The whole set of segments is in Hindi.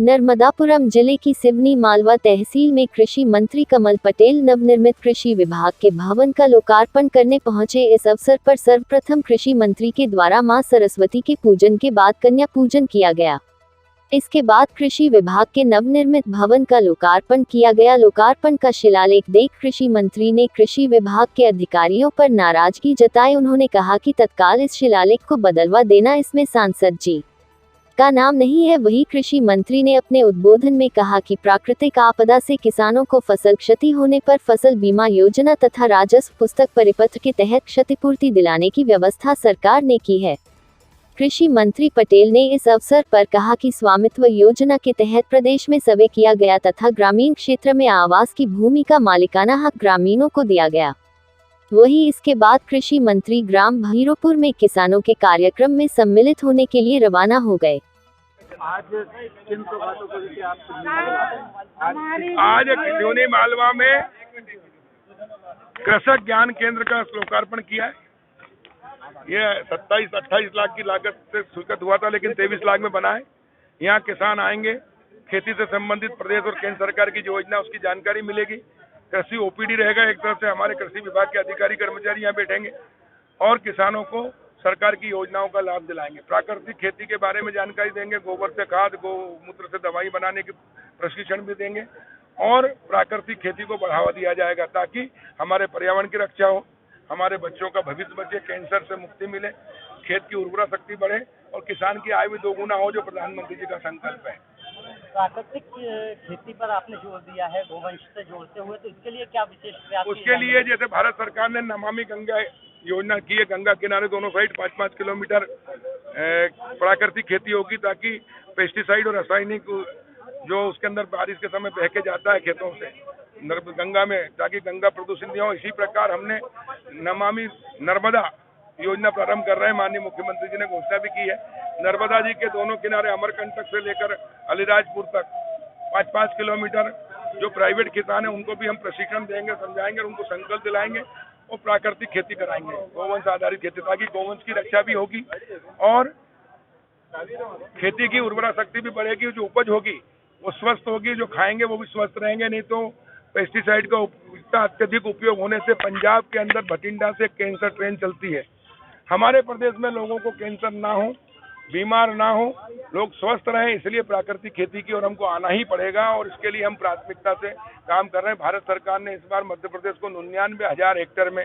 नर्मदापुरम जिले की सिवनी मालवा तहसील में कृषि मंत्री कमल पटेल नवनिर्मित कृषि विभाग के भवन का लोकार्पण करने पहुंचे। इस अवसर पर सर्वप्रथम कृषि मंत्री के द्वारा मां सरस्वती के पूजन के बाद कन्या पूजन किया गया। इसके बाद कृषि विभाग के नवनिर्मित भवन का लोकार्पण किया गया। लोकार्पण का शिलालेख देख कृषि मंत्री ने कृषि विभाग के अधिकारियों पर नाराजगी जताई। उन्होंने कहा कि तत्काल इस शिलालेख को बदलवा देना, इसमें सांसद जी का नाम नहीं है। वही कृषि मंत्री ने अपने उद्बोधन में कहा कि प्राकृतिक आपदा से किसानों को फसल क्षति होने पर फसल बीमा योजना तथा राजस्व पुस्तक परिपत्र के तहत क्षतिपूर्ति दिलाने की व्यवस्था सरकार ने की है। कृषि मंत्री पटेल ने इस अवसर पर कहा कि स्वामित्व योजना के तहत प्रदेश में सर्वे किया गया तथा ग्रामीण क्षेत्र में आवास की भूमि का मालिकाना हक ग्रामीणों को दिया गया। वही इसके बाद कृषि मंत्री ग्राम भैरोपुर में किसानों के कार्यक्रम में सम्मिलित होने के लिए रवाना हो गए। आज सिवनी मालवा में कृषक ज्ञान केंद्र का लोकार्पण किया है। यह 27-28 लाख की लागत से स्वीकृत हुआ था, लेकिन 23 लाख में बना है। यहाँ किसान आएंगे, खेती से संबंधित प्रदेश और केंद्र सरकार की जो योजना उसकी जानकारी मिलेगी। कृषि ओपीडी रहेगा, एक तरफ से हमारे कृषि विभाग के अधिकारी कर्मचारी यहाँ बैठेंगे और किसानों को सरकार की योजनाओं का लाभ दिलाएंगे। प्राकृतिक खेती के बारे में जानकारी देंगे, गोबर से खाद, गोमूत्र से दवाई बनाने के प्रशिक्षण भी देंगे और प्राकृतिक खेती को बढ़ावा दिया जाएगा ताकि हमारे पर्यावरण की रक्षा हो, हमारे बच्चों का भविष्य बचे, कैंसर से मुक्ति मिले, खेत की उर्वरा शक्ति बढ़े और किसान की आय भी दोगुना हो, जो प्रधानमंत्री जी का संकल्प है। प्राकृतिक खेती पर आपने जोर दिया है, गोवंश से जोड़ते हुए, तो इसके लिए क्या विशेष प्रयास? उसके लिए जैसे भारत सरकार ने नमामि गंगा योजना की है, गंगा किनारे दोनों साइड 5-5 किलोमीटर प्राकृतिक खेती होगी ताकि पेस्टिसाइड और रासायनिक जो उसके अंदर बारिश के समय बह के जाता है खेतों से गंगा में, ताकि गंगा प्रदूषित नहीं हो। इसी प्रकार हमने नमामि नर्मदा योजना प्रारंभ कर रहे हैं। माननीय मुख्यमंत्री जी ने घोषणा भी की है। नर्मदा जी के दोनों किनारे अमरकंटक से लेकर अलीराजपुर तक 5-5 किलोमीटर जो प्राइवेट किसान है उनको भी हम प्रशिक्षण देंगे, समझाएंगे, उनको संकल्प दिलाएंगे और प्राकृतिक खेती कराएंगे, गोवंश आधारित खेती, ताकि गोवंश की रक्षा भी होगी और खेती की उर्वरा शक्ति भी बढ़ेगी। जो उपज होगी वो स्वस्थ होगी, जो खाएंगे वो भी स्वस्थ रहेंगे। नहीं तो पेस्टिसाइड का इतना अत्यधिक उपयोग होने से पंजाब के अंदर भटिंडा से कैंसर ट्रेन चलती है। हमारे प्रदेश में लोगों को कैंसर ना हो, बीमार ना हो, लोग स्वस्थ रहें, इसलिए प्राकृतिक खेती की ओर हमको आना ही पड़ेगा और इसके लिए हम प्राथमिकता से काम कर रहे हैं। भारत सरकार ने इस बार मध्य प्रदेश को 99,000 हेक्टेयर में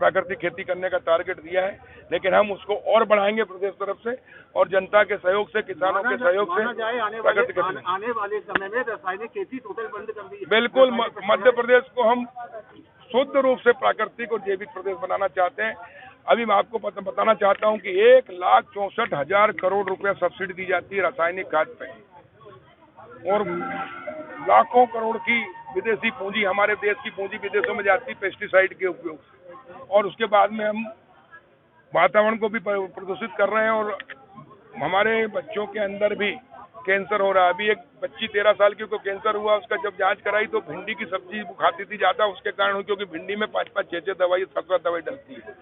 प्राकृतिक खेती करने का टारगेट दिया है, लेकिन हम उसको और बढ़ाएंगे प्रदेश तरफ से और जनता के सहयोग से, किसानों के सहयोग से प्राकृतिक खेती। आने वाले समय में रासायनिक खेती टोटल बंद कर दी। बिल्कुल, मध्य प्रदेश को हम शुद्ध रूप से प्राकृतिक और जैविक प्रदेश बनाना चाहते हैं। अभी मैं आपको बताना चाहता हूं कि 1,64,000 करोड़ रुपया सब्सिडी दी जाती है रासायनिक खाद पे और लाखों करोड़ की विदेशी पूंजी, हमारे देश की पूंजी विदेशों में जाती है पेस्टिसाइड के उपयोग से। और उसके बाद में हम वातावरण को भी प्रदूषित कर रहे हैं और हमारे बच्चों के अंदर भी कैंसर हो रहा है। अभी एक बच्ची 13 साल की को कैंसर हुआ, उसका जब जांच कराई तो भिंडी की सब्जी खाती थी ज्यादा, उसके कारण, क्योंकि भिंडी में 5-5, 6-6 दवाई, 7 दवाई डलती है।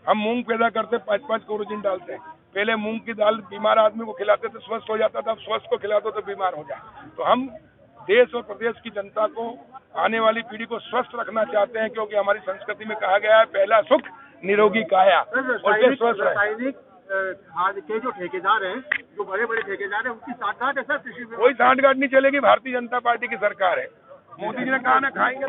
हम मूंग पैदा करते 5-5 कोरोजिन डालते हैं। पहले मूंग की दाल बीमार आदमी को खिलाते थे, स्वस्थ हो जाता था, अब स्वस्थ को खिला दो तो बीमार हो जाए। तो हम देश और प्रदेश की जनता को, आने वाली पीढ़ी को स्वस्थ रखना चाहते हैं, क्योंकि हमारी संस्कृति में कहा गया है पहला सुख निरोगी काया। और स्वस्थ रासायनिक खाद के जो ठेकेदार हैं, जो बड़े बड़े ठेकेदार हैं, उनकी साठगांठ है सर कृषि में। कोई साठगांठ नहीं चलेगी, भारतीय जनता पार्टी की सरकार है। मोदी जी ने कहा ना खाएंगे